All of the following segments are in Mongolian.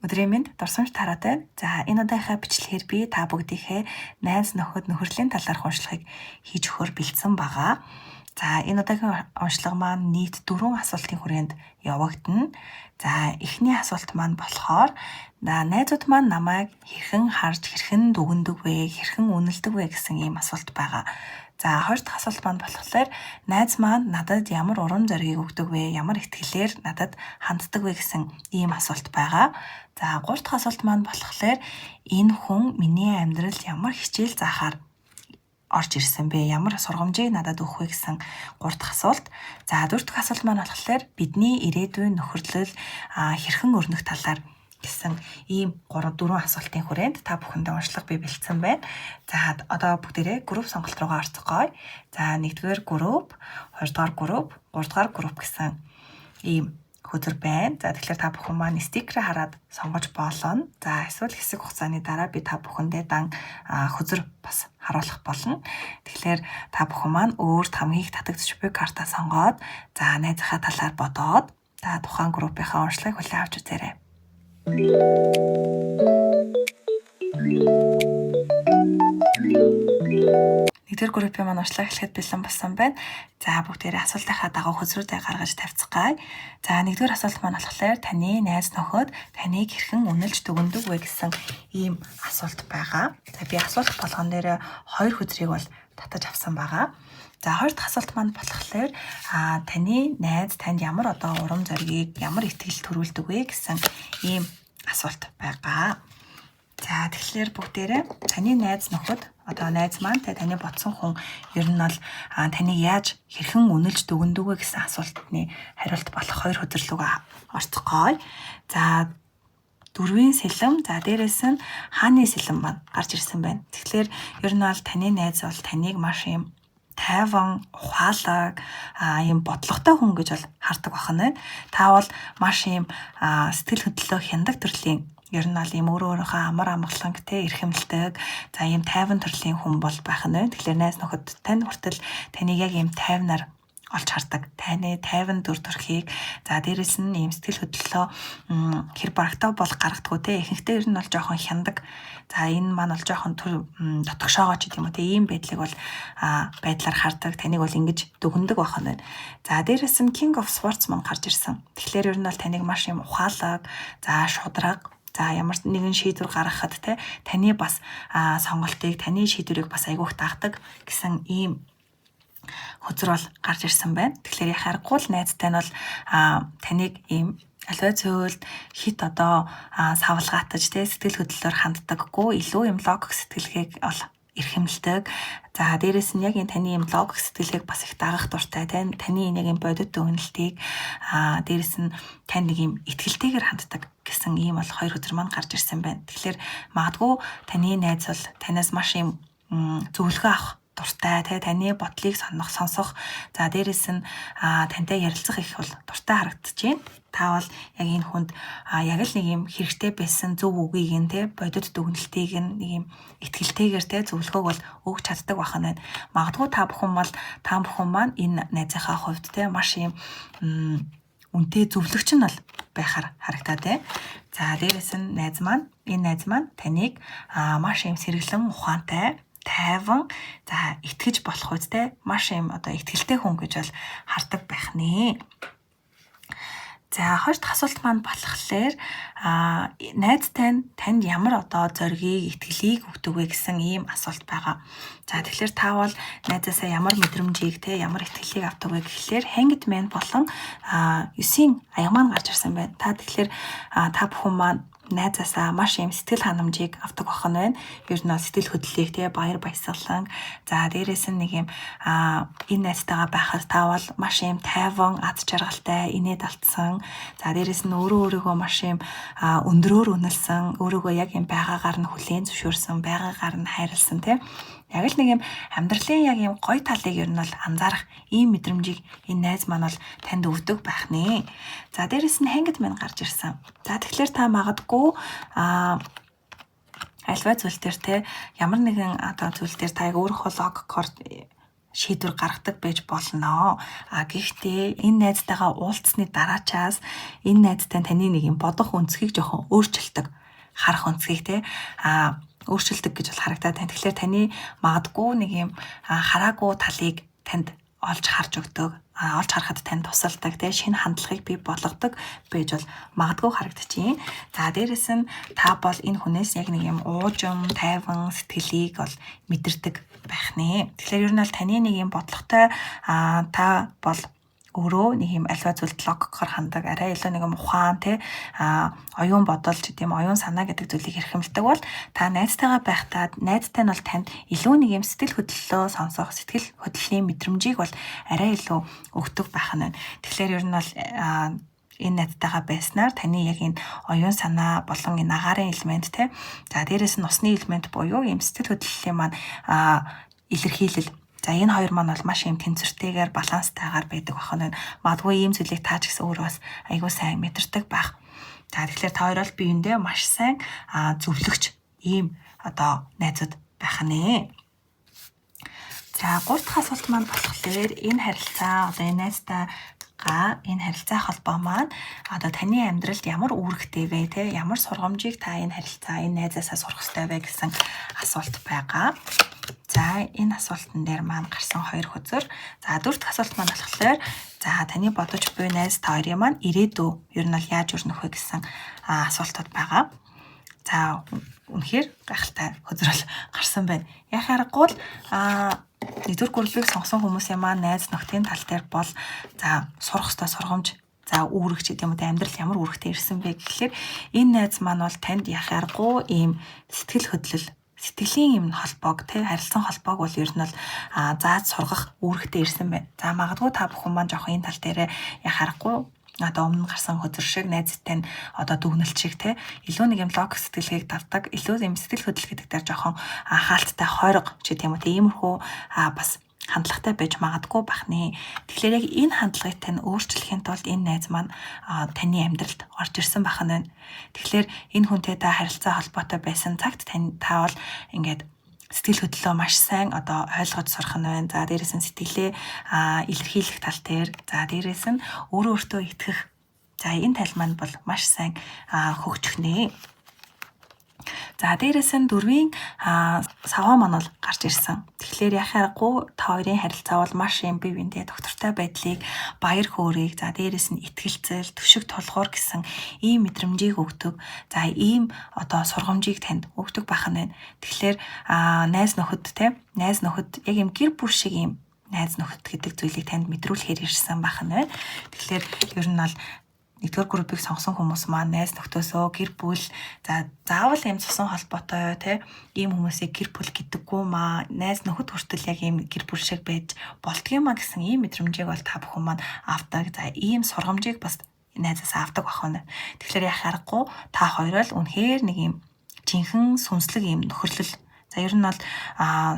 Өдрийн мэнд дурсамж тараатай. За энэ удаагийн бичлэгээр би та бүгдийнхээ найз нөхөд нөхөрлийн талаарх уншлагыг хийж өгөхөөр бэлдсэн байгаа. За энэ удаагийн уншлага маань нийт 4 асуултын хүрээнд явагдана. За эхний асуулт маань болохоор найзууд маань намайг хэрхэн харж хэрхэн дүгндэг вэ, хэрхэн үнэлдэг вэ гэсэн ийм асуулт байгаа. За хоёр дахь асуулт маань болохоор найз маань надад ямар урам зориг өгдөг вэ, ямар ихтгэлээр надад ханддаг вэ гэсэн ийм асуулт байгаа. За гурав дахь асуулт маань болохоор энэ хүн миний амьдралд ямар хичээл заахаар орж ирсэн бэ, ямар сургамжийг надад өгөх вэ гэсэн гурав дахь асуулт. За дөрөв дэх асуулт маань болохоор бидний ирээдүйн нөхөрлөл хэрхэн өрнөх талаар гэсэн ийм 3-4 асуултын хүрээнд та бүхэндээ уншлага би бэлдсэн байна. За одоо бүгдээрээ групп сонголт руугаа орцгоё. За 1-р групп, 2-р групп, 3-р групп гэсэн ийм хөтөр байна. За тэгэхээр та бүхэн маань стикерээ хараад сонгож болно. За эсвэл хэсэг хугацааны дараа би та бүхэндээ дан хөзөр бас харуулах болно. Тэгэхээр та бүхэн маань өөрт хамгийн их татагдчих буй карта сонгоод за найзынхаа талаар бодоод за тухайн группийнхаа уншлагыг хүлээн авч үзээрэй. Нэгдүгээр группийн маань уншлага эхлэхэд бэлэн болсон байна. За бүгдээрээ асуултынхаа дагуу хөзрүүдээ гаргаж тавьцгаая. За нэгдүгээр асуулт маань болохоор таны найз нөхөд таныг хэрхэн үнэлж дүгндэг вэ гэсэн ийм асуулт байгаа. За би асуулт болгон дээр 2 хөзрийг бол татаж авсан байгаа. За хоёр дахь асуулт маань болохоор таны найз танд ямар одоо урам зоригийг, ямар итгэл төрүүлдэг вэ гэсэн ийм асуулт байгаа. За тэгэхээр бүгдээрээ таны найз нөхөд одоо найз маань таны бодсон хүн ер нь бол таныг яаж хэрхэн үнэлж дүгндэг вэ гэсэн асуултны хариулт болох 2 хөдөрлөгөө орцгоё. За 4-ийн сэлэм, за дээрээс нь хааны сэлэм маань гарч ирсэн байна. Тэгэхээр ер нь бол таны найз бол таныг маш юм тайван, ухаалаг, ийм бодлоготой хүн гэж бол хардаг байна. Та бол маш ийм сэтгэл хөдлөлөө хяндаг төрлийн ер нь бол ийм өөрийнхөө амар амгаланг эрхэмлдэг, за ийм тайван төрлийн хүн бол байх нь. Тэгэхээр найз нөхөд тань хүртэл таныг яг ийм тайвнаар олж хардаг. Таны тайван дүр төрхийг за дээрэс нь ийм сэтгэл хөдлөлөө хэр барагтаа бол гаргадгүй те. Ихэнхдээ ер нь бол жоохон хяндаг. За энэ маань бол жоохон дотгошоогоо ч гэдэм үү те. Ийм байдлыг бол байдлаар хардаг. Таныг бол ингэж дүгндэг байх нь. За дээрэс нь King of Swords маань гарч ирсэн. Тэгэхээр ер нь бол таныг маш юм ухаалаг, за шудраг, за ямар нэгэн шийдвэр гаргахад те таны бас сонголтыг, таны шийдвэрийг бас айгүйх дагдаг гэсэн ийм хөзөр бол гарч ирсэн байна. Тэгэхээр яхаарахгүй л найзтай нь бол таныг ийм аливаа цөөлд хит одоо савлгаатаж те сэтгэл хөдлөлөөр ханддаггүй, илүү юм логик сэтгэлгээг бол эрхэмлдэг. За дээрэс нь яг энэ таны юм логик сэтгэлгээг бас их дагах дуртай. Таны нэг юм бодит үнэлтийг дээрэс нь тань нэг юм итгэлтэйгээр ханддаг гэсэн ийм бол 2 хөзөр маань гарч ирсэн байна. Тэгэхээр магадгүй таны найз бол танаас маш юм зөвлөгөө авах дуртай, таны бодлыг сонсох, за дээрэс нь тантай ярилцах их бол дуртай харагдаж байна. Та бол яг энэ хүнд яг л нэг юм хэрэгтэй байсан зөв үгийг нь бодит дүгнэлтийг нэг юм итгэлтэйгээр зөвлөгөөг бол өгч чаддаг байна. Магадгүй та бүхэн маань энэ найзынхаа хувьд маш юм үнэтэй зөвлөгч нь бол байхаар харагдаад байна. За дээрэс нь найз маань таныг маш юм сэргэлэн ухаантай, тайван, за итгэж болох үедээ маш юм одоо итгэлтэй хүн гэж бол хардаг байх нэ. За хоёр дахь асуулт маань болохоор найзтай танд ямар одоо зоригийг, итгэлийг өгдөг вэ гэсэн ийм асуулт байгаа. За тэгэхээр та бол найзаасаа ямар мэдрэмжийг ямар итгэлийг авдаг вэ гэхлээр Hanged Man болон 9-ийн аяг маань гарч ирсэн байна. Тэгэхээр та бүхэн маань найзаасаа маш юм сэтгэл ханамжийг авдаг байх нь байна. Ер нь сэтгэл хөдлөлийг баяр баясгалан. За дээрээс нь нэг юм энэ найзтайгаа байхад та бол маш юм тайван, ад жаргалтай, инээд алдсан. За дээрээс нь өөрийгөө маш юм өндрөөр үнэлсэн, өөрийгөө яг юм байгаагаар нь хүлээн зөвшөөрсөн, байгаагаар нь хайрлсан яг л нэг юм амьдралын яг юм гоё талыг ер нь бол анзаарах ийм мэдрэмжийг энэ найз маань бол танд өгдөг байх нэ. За дээрэс нь Hanged Man гарч ирсэн. За тэгэхээр та магадгүй альва зүйл дээр ямар нэгэн одоо зүйл дээр та яг өөрийнхөө логикоор шийдвэр гаргадаг байж болно. Гэхдээ энэ найзтайгаа уулзсны дараачаас энэ найзтай таны нэг юм бодох өнцгийг жоохон өөрчилдөг. Харах өнцгийг те өөрчилдөг гэж бол харагдаад байна. Тэгэхээр таны магадгүй нэг юм хараагүй талыг танд олж харж өгдөг. Олж харахад танд тусалдаг те шинэ хандлагыг бий болгодог байж бол магадгүй харагдчихээн. За дээрэс нь та бол энэ хүнээс яг нэг юм уужим, тайван сэтгэлийг бол мэдэрдэг байх нэ. Тэгэхээр ер нь бол таны нэг юм бодлоготой та бол өөрөө нэг юм альва зүйлд логикоор хандаг, арай илүү нэг юм ухаан те оюун бодол ч гэдэм оюун санаа гэдэг зүйлийг хэрхэмлдэг бол та найзтайгаа байхдаа найзтай нь бол танд илүү нэг юм сэтгэл хөдлөлөө сонсох, сэтгэл хөдлөлийн мэдрэмжийг бол арай илүү өгдөг байх нь байна. Тэгэхээр ер нь бол энэ найзтайгаа байснаар таны яг энэ оюун санаа болон энэ агаарын элемент те за дээрэс нь усны элемент буюу юм сэтгэл хөдлөлийн маань илэрхийлэл. За энэ хоёр маань бол маш юм тэнцвэртэйгээр баланстайгаар байдаг байх нь. Магадгүй ийм зүйлийг таа ч гэсэн өөрөө бас айгүй сайн мэдэрдэг байх. За тэгэхээр та хоёр бол биеиндээ маш сайн зөвлөгч ийм одоо найзууд байх нэ. За 3 дахь асуулт маань болохоор энэ харилцаа одоо энэ найзтайгаа энэ харилцаа холбоо маань одоо таны амьдралд ямар үүрэгтэй вэ те ямар сургамжийг та энэ харилцаа энэ найзаасаа сурах ёстой вэ гэсэн асуулт байгаа. За энэ асуултан дээр маань гарсан 2 хөзөр. За 4 дахь асуулт маань болохоор за таны бодож буй найз та хоёрын маань ирээдүй ер нь бол яаж өрнөх вэ гэсэн асуултууд байгаа. За үнэхээр гайхалтай хөзөр бол гарсан байна. Яхаа аргагүй л нэгдүгээр гурлыг сонгосон хүмүүсийн маань найз нөхдийн тал дээр бол за сурах ёстой сургамж за үүрэгч гэдэг юм уу амьдрал ямар үүрэгтэй ирсэн бэ гэхлээр энэ найз маань бол танд яхаа аргагүй ийм сэтгэл хөдлөл сэтгэлийн юм холбоог те харилцан холбоог бол ер нь бол зааж сургах үүрэгтэй ирсэн байна. За магадгүй та бүхэн маань жоох энэ тал дээр яхаарахгүй одоо өмнө гарсан хөзөр шиг найзтай нь одоо дүгнэлт шиг те илүү нэг юм логик сэтгэлгээг давдаг илүү юм сэтгэл хөдлөл гэдэг дээр жоохон хаалттай хориг ч гэдэм үү тиймэрхүү бас хандлагатай байж магадгүй бахны. Тэгэхээр яг энэ хандлагыг тань өөрчлөхийн тулд энэ найз маань таны амьдралд орж ирсэн байх нь байна. Тэгэхээр энэ хүнтэй та харилцаа холбоотой байсан цагт та бол ингээд сэтгэл хөдлөлөө маш сайн одоо ойлгож сурах нь байна. За дээрээс нь сэтгэлээ илэрхийлэх тал дээр за дээрээс нь өөртөө итгэх. За энэ тал маань бол маш сайн хөгжих нэ. За дээрээс нь 4-ийн саваа маань бол гарч ирсэн. Тэгэхээр яхаарахгүй та хоёрын харилцаа бол маш юм бие биендээ доктортой байдлыг баяр хөөргийг за дээрээс нь итгэлцэл, төшиг тулгуур гэсэн ийм мэдрэмжийг өгдөг. За ийм одоо сургамжийг танд өгдөг байх нь байна. Тэгэхээр найз нөхөд яг юм гэр бүл шиг юм найз нөхөд гэдэг зүйлийг танд мэдрүүлэхээр ирсэн байх нь байна. Тэгэхээр ер нь бол нэгдүгээр группыг сонгосон хүмүүс маань найз нөхдөөсөө гэр бүл за заавал юм цусан холбоотой те ийм хүмүүсийг гэр бүл гэдэггүй маа найз нөхөд хүртэл яг ийм гэр бүл шиг байж болдгийм маа гэсэн ийм мэдрэмжийг бол та бүхэн маань авдаг. За ийм сургамжийг бас найзаас авдаг бахна. Тэгэхээр яхаа аргагүй та хоёр л үнэхээр нэг ийм жинхэнэ сүнслэг ийм нөхөрлөл. За ер нь бол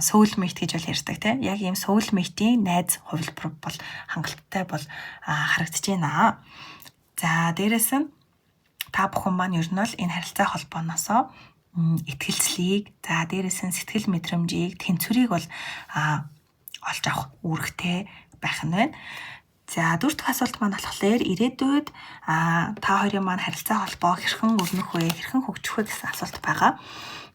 soulmate гэж бол ярьдаг те яг ийм soulmate-ийн найз хувилбар бол хангалттай бол харагдаж байна. За дээрээс нь та бүхэн маань ер нь бол энэ харилцаа холбооноосоо итгэлцлийг за дээрээс нь сэтгэл мэдрэмжийг тэнцвэрийг бол олж авах үүрэгтэй байх нь байна. За 4 дахь асуулт маань болохоор ирээдүйд та хоёрын маань харилцаа холбоо хэрхэн өрнөх вэ, хэрхэн хөгжих вэ гэсэн асуулт байгаа.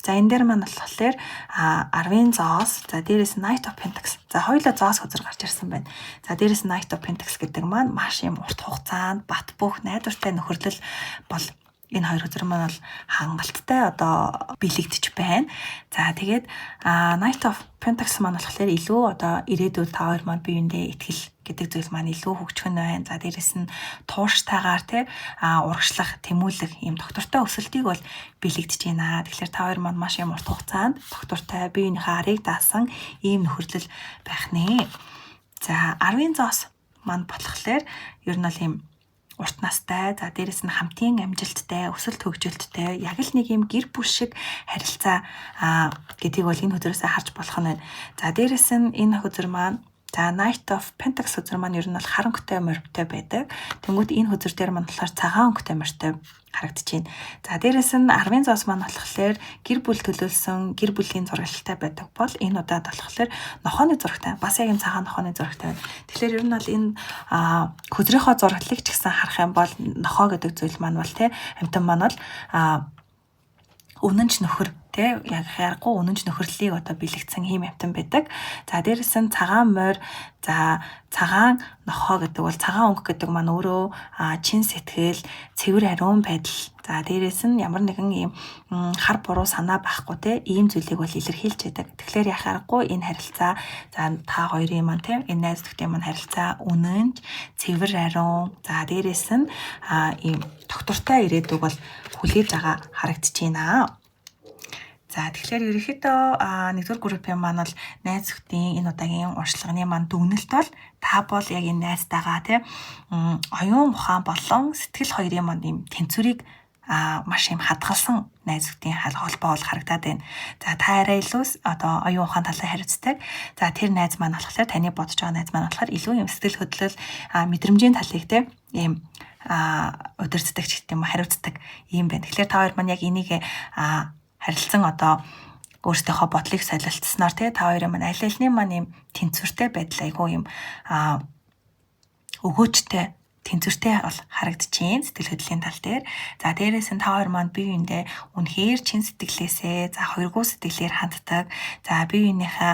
За энэ дээр маань болохоор 10-ын зоос, за дээрээс Knight of Pentacles. За хоёулаа зоос хөзөр гарч ирсэн байна. За дээрээс Knight of Pentacles гэдэг маань маш юм урт хугацаанд бат бөх найдвартай нөхөрлөл бол энэ хоёр хөзөр маань бол хангалттай одоо бэлэгдэж байна. За тэгээд Knight of Pentacles маань болохоор илүү одоо ирээдүйд та хоёр маань биеиндээ итгэл гэдэг зүйл маань илүү хөгжих нь байна. За дээрэс нь тууштайгаар урагшлах, тэмүүлэх ийм доктортой өсөлтийг бол бэлэгдэж байна. Тэгэхээр та хоёр маань маш юм урт хугацаанд доктортой биеийнхээ арыг даасан ийм нөхөрлөл байх нэ. За 10-ын зоос маань болохоор ер нь бол ийм урт настай, за дээрэс нь хамтын амжилттай, өсөлт хөгжилттэй, яг л нэг юм гэр бүл шиг харилцаа гэдгийг бол энэ хөзрөөсөө харж болох нь байна. За дээрэс нь энэ хөзөр маань За Knight of Pentacles хөзөр маань ер нь бол харанхуйтай морьтой байдаг. Тэнгүүд энэ хөзөр дээр маань болохоор цагаан өнгөтэй морьтой харагдаж байна. За дээрэс нь 10-ын зоос маань болохоор гэр бүл төлөөлсөн гэр бүлийн зурагтай байдаг бол энэ удаад болохоор нохооны зурагтай. Бас яг энэ цагаан нохооны зурагтай байна. Тэгэхээр ер нь бол энэ хөзрийнхөө зураглалыг ч гэсэн харах юм бол нохоо гэдэг зүйл маань бол те амтан маань бол үнэнч нөхөр те яг хайргуу үнэнч нөхөрлөлийг одоо бэлэгдсэн ийм амтан байдаг. За дээрэс нь цагаан морь, за цагаан нохоо гэдэг бол цагаан өнгө гэдэг маань өөрөө чин сэтгэл, цэвэр ариун байдал. За дээрэс нь ямар нэгэн ийм хар буруу санаа байхгүй те ийм зүйлийг бол илэрхийлж байдаг. Тэгэхээр яг хайргуу энэ харилцаа за та хоёрын маань те энэ найз нөхдийн маань харилцаа үнэнч, цэвэр ариун. За дээрэс нь ийм доктортой ирээдүг бол хүлээж байгаа харагдаж байна. За тэгэхээр ерөнхийдөө нэгдүгээр группийн маань бол найз нөхдийн энэ удаагийн уншлагын маань дүгнэлт бол та бол яг энэ найзтайгаа тий оюун ухаан болон сэтгэл хоёрын маань юм тэнцвэрийг маш юм хадгалсан найз нөхдийн холбоо бол харагдаад байна. За та арай илүү одоо оюун ухаан талаа хариуцдаг. За тэр найз маань болохоор таны бодож байгаа найз маань болохоор илүү юм сэтгэл хөдлөл мэдрэмжийн талыг тий ийм удирддаг ч гэдэм хариуцдаг юм байна. Тэгэхээр та хоёр маань яг энийг харилцан одоо өөрсдийнхөө бодлыг солилцсноор те та хоёрын маань аль альны маань юм тэнцвэртэй байдал айгүй юм өгөөжтэй тэнцвэртэй бол харагдаж байна сэтгэл хөдлөлийн тал дээр. За дээрээс нь та хоёр маань бие биендээ үнэхээр чин сэтгэлээсээ за хоёргоо сэтгэлээр ханддаг. За бие биенийхээ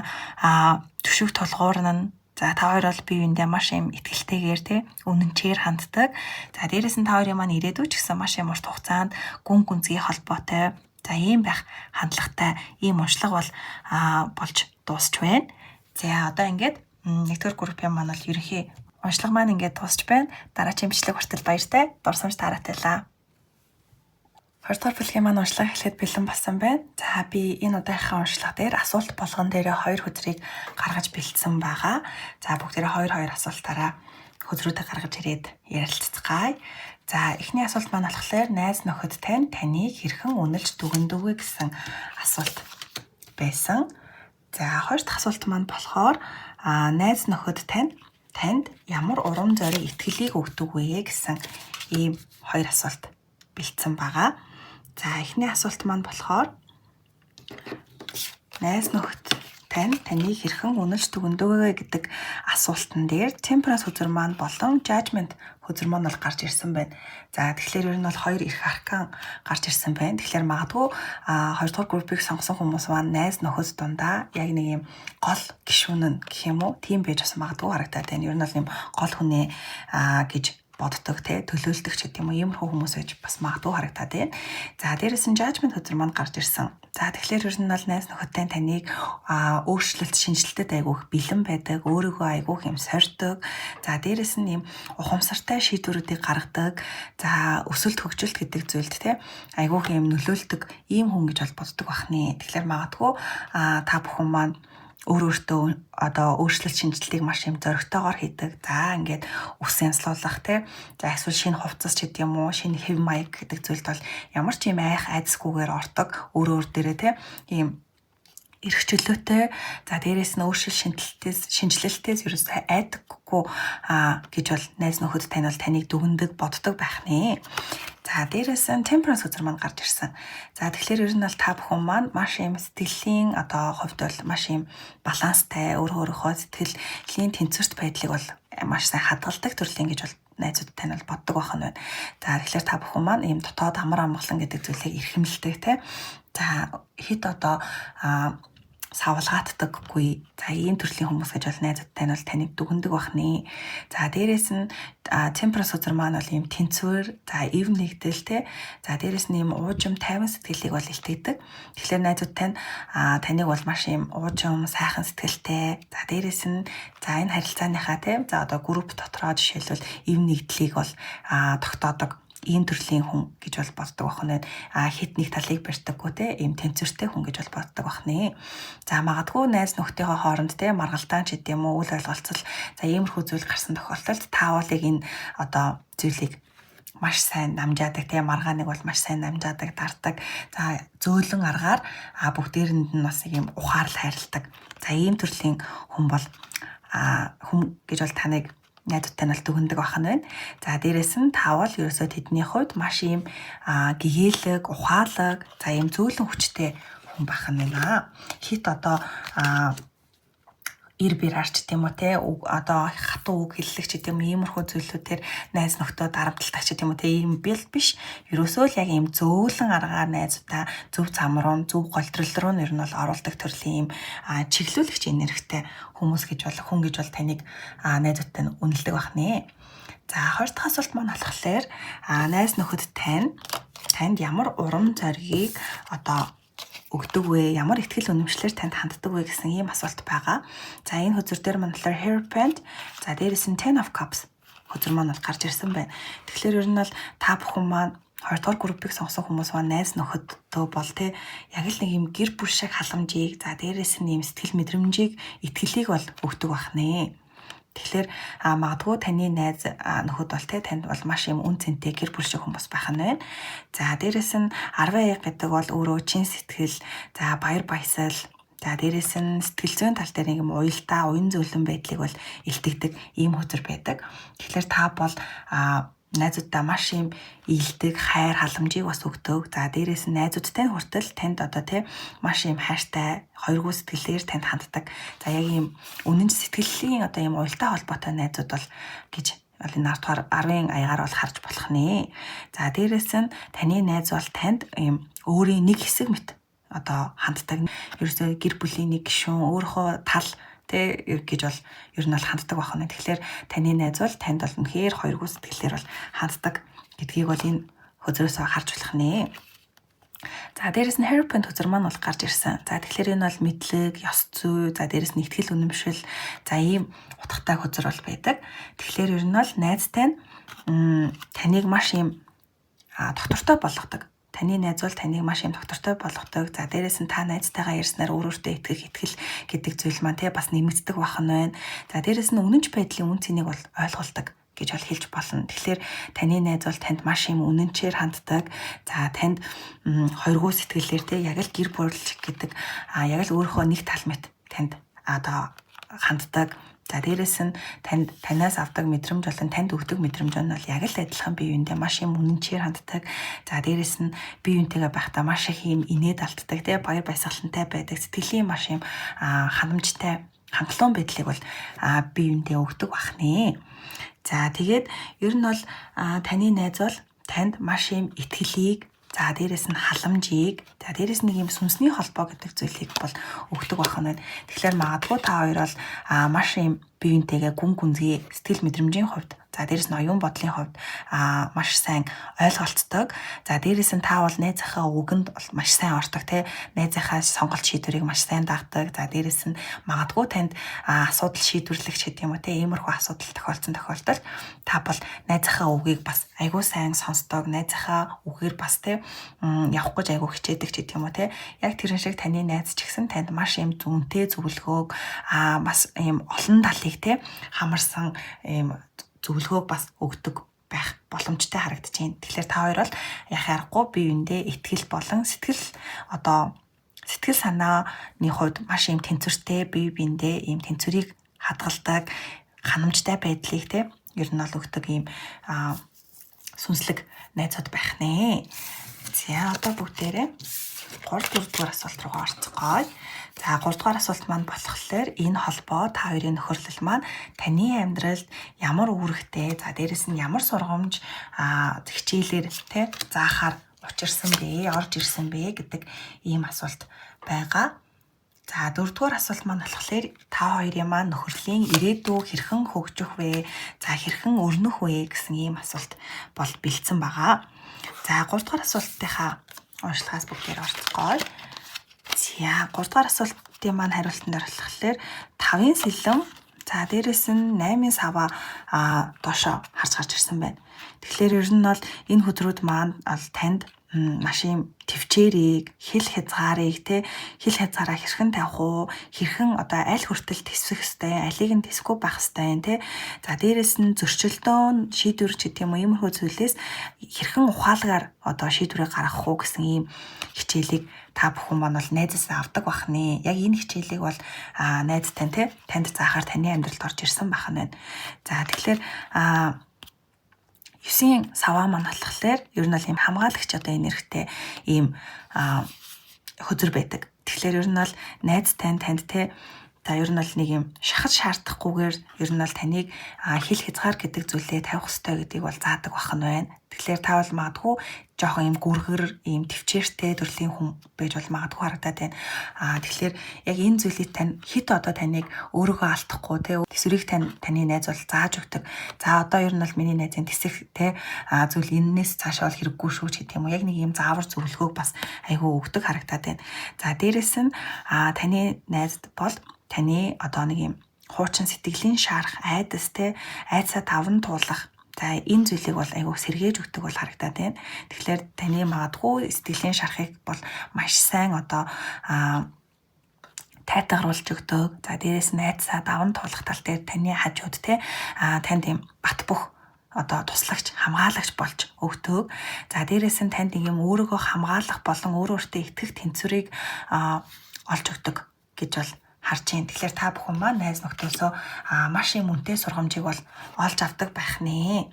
төшөг тулгуур нь за та хоёр бол бие биендээ маш юм итгэлтэйгээр те үнэнчээр ханддаг. За дээрээс нь та хоёрын маань ирээдүй ч гэсэн маш юм урт хугацаанд гүн гүнзгий холбоотой. За ийм байх хандлагатай ийм уншлага бол болж дуусч байна. За одоо ингээд нэгдүгээр группийн маань бол ерөнхий уншлага маань ингээд дуусч байна. Дараагийн бичлэг хүртэл баяртай. Дурсамж таратайлаа. Хоёрдугаар бүлгийн маань уншлага эхлэхэд бэлэн болсон байна. За би энэ удаагийнхаа уншлага дээр асуулт болгон дээр хоёр хөзрийг гаргаж бэлдсэн байгаа. За бүгдээрээ 2 асуултаараа хөзрүүдээ гаргаж ирээд ярилццгаая. За эхний асуулт маань болохоор найз нөхөд таныг хэрхэн үнэлж дүгнэдэг вэ гэсэн асуулт байсан. За хоёр дахь асуулт маань болохоор найз нөхөд танд ямар урам зориг итгэлийг өгдөг вэ гэсэн ийм хоёр асуулт бэлдсэн байгаа. За эхний асуулт маань болохоор найз нөхөд таныг хэрхэн үнэлж дүгнэдэг вэ гэдэг асуултан дээр Temperance хөзөр маань болон Judgment хөзөр маань бол гарч ирсэн байна. За тэгэхээр ер нь бол хоёр эрх аркан гарч ирсэн байна. Тэгэхээр магадгүй хоёрдугаар группийг сонгосон хүмүүс маань найз нөхөд дундаа яг нэг юм гол гишүүн гэх юм уу тийм байж бас магадгүй харагдаад байна. Ер нь бол юм гол хүнээ гэж боддог те төлөөлдөг ч гэдэм үү иймэрхүү хүмүүс байж бас магадгүй харагдаад байна. За дээрээс нь Judgment хөзөр маань гарч ирсэн. За тэгэхээр ер нь бол найз нөхөдтэй таныг өөрчлөлт шинжилтэд айгүйх бэлэн байдаг, өөрийгөө айгүйх юм сорьдог. За дээрээс нь юм ухамсартай шийдвэрүүдийг гаргадаг. За өсөлт хөгжилт гэдэг зүйлд те айгүйх юм нөлөөлдөг ийм хүн гэж бол боддог бахны. Тэгэхээр магадгүй та бүхэн маань өөртөө одоо өөрчлөлт шинжилтийг маш юм зоригтойгоор хийдэг. За ингээд үс янзлуулах те. За эсвэл шинэ хувцас ч гэдэг юм уу, шинэ хэв маяг гэдэг зүйлд бол ямар ч юм айх айдасгүйгээр ортог өөр дээрээ те. Ийм эрх чөлөөтэй. За дээрээс нь шинжилэлтээс ерөөсөө айдаггүй гэж бол найз нөхөд тань бол таныг дүгнэдэг боддог байх нэ. За дээрээс нь Temperance хөзөр маань гарч ирсэн. За тэгэхээр ер нь бол та бүхэн маань маш юм сэтгэлийн одоо хувьд бол маш юм баланстай өөрийнхөө сэтгэлийн тэнцвэрт байдлыг бол маш сайн хадгалдаг төрлийн гэж бол найзууд тань бол боддог байх нь байна. За тэгэхээр та бүхэн маань ийм дотоод амар амгалан гэдэг зүйлийг эрхэмлдэг те. За хэд одоо савлгааттдаггүй. За ийм төрлийн хүмүүс гэж бол найзууд тань бол таныг дүгнэдэг байх нэ. За дээрээс нь Temperance хөзөр маань бол ийм тэнцвэр, за even нэгдэл те. За дээрээс нь ийм уужим тайван сэтгэлийг бол илтгэдэг. Тэгэхээр найзууд тань таныг бол маш ийм уужим сайхан сэтгэлтэй. За дээрээс нь за энэ харилцааныхаа те. За одоо групп дотроо жишээлбэл even нэгдлийг бол тогтоодог ийм төрлийн хүн гэж бол боддог байх нь хит нэг талыг барьдаггүй те ийм тэнцвэртэй хүн гэж бол боддог байх нэ. За магадгүй найз нөхдийнхөө хооронд те маргалтаан ч гэдэм үү үл ойлголцол за иймэрхүү зүйл гарсан тохиолдолд таавалыг энэ одоо зүйлийг маш сайн намжаадаг те маргааныг бол маш сайн намжаадаг дардаг. За зөөлөн аргаар бүгдээрэнд нь бас ийм ухаарл хайрладаг. За ийм төрлийн хүн бол хүм гэж бол таныг найзуудтай нь бол дүгндэг бахан байна. За дээрэс нь та бол ерөөсөө тэдний хувьд маш ийм гэгээлэг, ухаалаг, за ийм зөөлөн хүчтэй хүн бахан байна. Хит одоо ир бэр арч гэдэм үү те одоо хатуу үг хэллэг ч гэдэм иймэрхүү зүйлүүдээр найз нөхдөө дарамтлах ч гэдэм үү те ийм бэл биш. Ерөөсөө л яг ийм зөөлөн аргаар найзуудаа зөв зам руу, зөв голдрол руу нэр нь бол оруулдаг төрлийн ийм чиглүүлэгч энергитэй хүмүүс гэж бол хүн гэж бол таныг найзуудтай нь үнэлдэг бахнэ. За 20 дахь асуулт маань болохоор найз нөхөд танд ямар урам зориг одоо өгдөг вэ? Ямар ихтгэл үнэмшлэр танд ханддаг вэ гэсэн ийм асуулт байгаа. За энэ хөзөр дээр маань болохоор Hierophant, за дээрээс нь Ten of Cups хөзөр маань бол гарч ирсэн байна. Тэгэхээр ер нь бол та бүхэн маань 2 дугаар группийг сонгосон хүмүүс маань найз нөхөддөө бол те яг л нэг юм гэр бүл шиг халамжийг, за дээрээс нь ийм сэтгэл мэдрэмжийг, итгэлийг бол өгдөг бахнэ. Тэгэхээр магадгүй таны найз нөхөд бол танд бол маш юм үн цэнтэй гэр бүл шиг хүмүүс байх нь байна. За дээрэс нь 10 гэдэг бол өөрөө чин сэтгэл, за баяр баясгал, за дээрэс нь сэтгэл зүйн тал дээр нэг юм уялдаа, уян зөөлөн байдлыг бол илтгэдэг ийм хөтөр байдаг. Тэгэхээр та бол найзуудтай маш юм ийдэг, хайр халамжийг бас өгдөг. За дээрээс нь найзуудтай хүртэл танд одоо маш юм хайртай, хоёргүй сэтгэлээр танд ханддаг. За яг ийм үнэн сэтгэлийн одоо ийм уялдаа холбоотой найзууд бол гэж энэ 10 дугаар 10-ын аягаар бол харж болох нэ. За дээрээс нь таны найз бол танд ийм өөрийн нэг хэсэг мэт одоо ханддаг. Ерөөсөө гэр бүлийн нэг гишүүн, өөрийнхөө тал гэж бол ер нь бол ханддаг байна. Тэгэхээр таны найз бол танд бол үнэхээр хоёргүй сэтгэлээр бол ханддаг гэдгийг бол энэ хөзрөөс харж болох нэ. За дээрэс нь Hierophant хөзөр маань бол гарч ирсэн. За тэгэхээр энэ бол мэдлэг, ёс зүй, за дээрэс нь ихтгэл үнэмшил, за ийм утгатай хөзөр бол байдаг. Тэгэхээр ер нь бол найзтай нь таныг маш ийм доктортой болгодог. Таны найз бол таныг маш юм доктортой болгодог. За дээрээс нь та найзтайгаа ярьснаар өөрөөртөө итгэл гэдэг зүйл маань бас нэмэгддэг бахан байна. За дээрээс нь үнэнч байдлын үн цэнийг бол ойлгуулдаг гэж бол хэлж болно. Тэгэхээр таны найз бол танд маш юм үнэнчээр ханддаг. За танд хоёргүй сэтгэлээр яг л гэр бүл гэдэг яг л өөрийнхөө нэг тал мэт танд одоо ханддаг. За дээрээс нь танаас авдаг мэдрэмж болон танд өгдөг мэдрэмж нь бол яг л адилхан бие биендээ маш юм үнэнчээр ханддаг. За дээрээс нь бие биентэйгээ байхдаа маш их юм инээд алддаг, баяр баясгалантай байдаг, сэтгэлийн маш юм ханамжтай, хангалуун байдлыг бол бие биендээ өгдөг бахнэ. За тэгээд ер нь бол таны найз бол танд маш юм итгэлийг, за дээрээс нь халамжийг, за дээрээс нэг юм сүнсний холбоо гэдэг зүйлийг бол өгдөг бахан байна. Тэгэхээр магадгүй та хоёр бол маш юм бие биентэйгээ гүн гүнзгий сэтгэл мэдрэмжийн хувьд, за дээрээс нь оюун бодлын хувьд маш сайн ойлголцдог. За дээрээс нь та бол найзынхаа үгэнд бол маш сайн ордог, найзынхаа сонголт шийдвэрийг маш сайн дагдаг. За дээрээс нь магадгүй танд асуудал шийдвэрлэгч гэдэг юм уу иймэрхүү асуудал тохиолдсон тохиолдолд та бол найзынхаа үгийг бас айгүй сайн сонсдог, найзынхаа үгээр бас явах гэж айгүй хичээдэг ч гэдэг юм уу яг тэрэн шиг таны найз ч гэсэн танд маш юм зүнтэй зөвлөгөөг бас юм олон талыг хамарсан юм зөвлөгөөг бас өгдөг байх боломжтой харагдаж байна. Тэгэхээр та хоёр бол яхаа аргагүй бие биендээ итгэл болон сэтгэл санааны хувьд маш юм тэнцвэртэй, бие биендээ ийм тэнцвэрийг хадгалдаг, ханамжтай байдлыг ер нь бол өгдөг ийм сүнслэг найзууд байх нэ. За одоо бүгдээрээ 3-4 дугаар асуулт руу орцгоё. За 3 дугаар асуулт маань болохоор энэ холбоо та хоёрын нөхөрлөл маань таны амьдралд ямар үүрэгтэй, за дээрэс нь ямар сургамж хичээлээр заахаар учирсан бэ, орж ирсэн бэ гэдэг ийм асуулт байгаа. За 4 дугаар асуулт маань болохоор та хоёрын маань нөхөрлийн ирээдүй хэрхэн хөгжих вэ, за хэрхэн өрнөх вэ гэсэн ийм асуулт бол бэлдсэн байгаа. За 3 дугаар асуултынхаа уншлагаас бүгдээр орцгоё. За 3 дугаар асуултын маань хариултанд болохоор 5-ын сэлэм, за дээрээс нь 8-ын сава доошо харж гарч ирсэн байна. Тэгэхээр ер нь бол энэ хөдрүүд маань танд маш юм төвчээрийг, хил хязгаарыг хил хязгаараа хэрхэн тавих уу, хэрхэн одоо аль хүртэл тэсвэх ёстой, алийг нь тэсэхгүй байх ёстой те. За дээрэс нь зөрчилдөөн шийдвэр ч гэдэм үү иймэрхүү зүйлээс хэрхэн ухаалгаар одоо шийдвэрийг гаргах уу гэсэн ийм хичээлийг та бүхэн маань бол найзаас авдаг бах нэ. Яг энэ хичээлийг бол найз тань танд заахаар таны амьдралд орж ирсэн бах нь байна. За тэгэхээр 9-ийн саваа маань болохоор ер нь бол ийм хамгаалагч одоо энергитэй ийм хөзөр байдаг. Тэгэхээр ер нь бол найз танд та ер нь бол нэг юм шахаж шаардахгүйгээр ер нь бол таныг хил хязгаар гэдэг зүйлээ тавих хэрэгтэй гэдгийг бол заадаг бах нь байна. Тэгэхээр та бол магадгүй жоохон юм гүргэр, ийм төвчээртэй төрлийн хүн байж бол магадгүй харагдаад байна. Тэгэхээр яг энэ зүйлийг тань хит одоо таныг өөрийгөө алдахгүй тэсвэрийг таны найз бол зааж өгдөг. За одоо ер нь бол миний найзын тэсэх зүйл энэс цаашаа бол хэрэггүй шүү ч гэдэг юм уу. Яг нэг ийм заавар зөвлөгөөг бас айгүй өгдөг харагдаад байна. За дээрэс нь таны найзд бол таны одоо нэг юм хуучин сэтгэлийн шаарах айдас айдсаа таван туулах. За энэ зүйлийг бол айгүй сэргээж өгдөг бол харагдаад байна. Тэгэхээр таны магадгүй сэтгэлийн шарахыг бол маш сайн одоо тайтгаруулж өгдөг. За дээрээс нь айдсаа даван туулах тал дээр таны хажууд танд юм бат бөх одоо туслагч, хамгаалагч болж өгдөг. За дээрээс нь танд нэг юм өөрийгөө хамгаалах болон өөртөө итгэх тэнцвэрийг олж өгдөг гэж бол харж байна. Тэгэхээр та бүхэн маань найз нөхдөсөө маш юм үнэтэй сургамжийг бол олж авдаг байх нэ.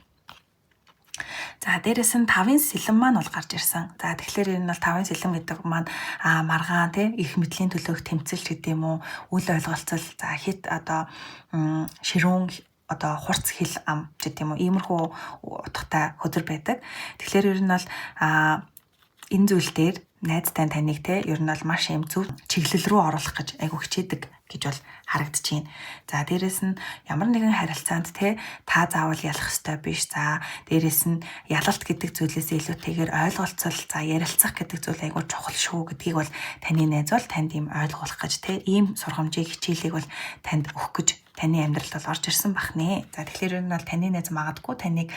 За дээрээс нь 5-ын сэлэм маань бол гарч ирсэн. За тэгэхээр энэ бол 5-ын сэлэм гэдэг маань маргаан их мэдлийн төлөөх тэмцэлч гэдэг юм уу, үл ойлголцол, за хит одоо ширүүн одоо хурц хил ам гэдэг юм уу, иймэрхүү утгатай хөзөр байдаг. Тэгэхээр ер нь бол энэ зүйл дээр найз таныг ер нь бол маш юм зөв чиглэл рүү оруулах гэж айгу хичээдэг гэж бол харагдаж байна. За дээрэс нь ямар нэгэн харилцаанд та заавал ялах ёстой биш. За дээрэс нь ялалт гэдэг зүйлээс илүүтэйгээр ойлголцол, за ярилцах гэдэг зүйл айгу чухал шүү гэдгийг бол таны найз бол танд ийм ойлгуулах гэж ийм сургамжийг хичээлийг бол танд өгөх гэж таны амьдралд бол орж ирсэн бах нэ. За тэгэхээр энэ бол таны найз магадгүй таныг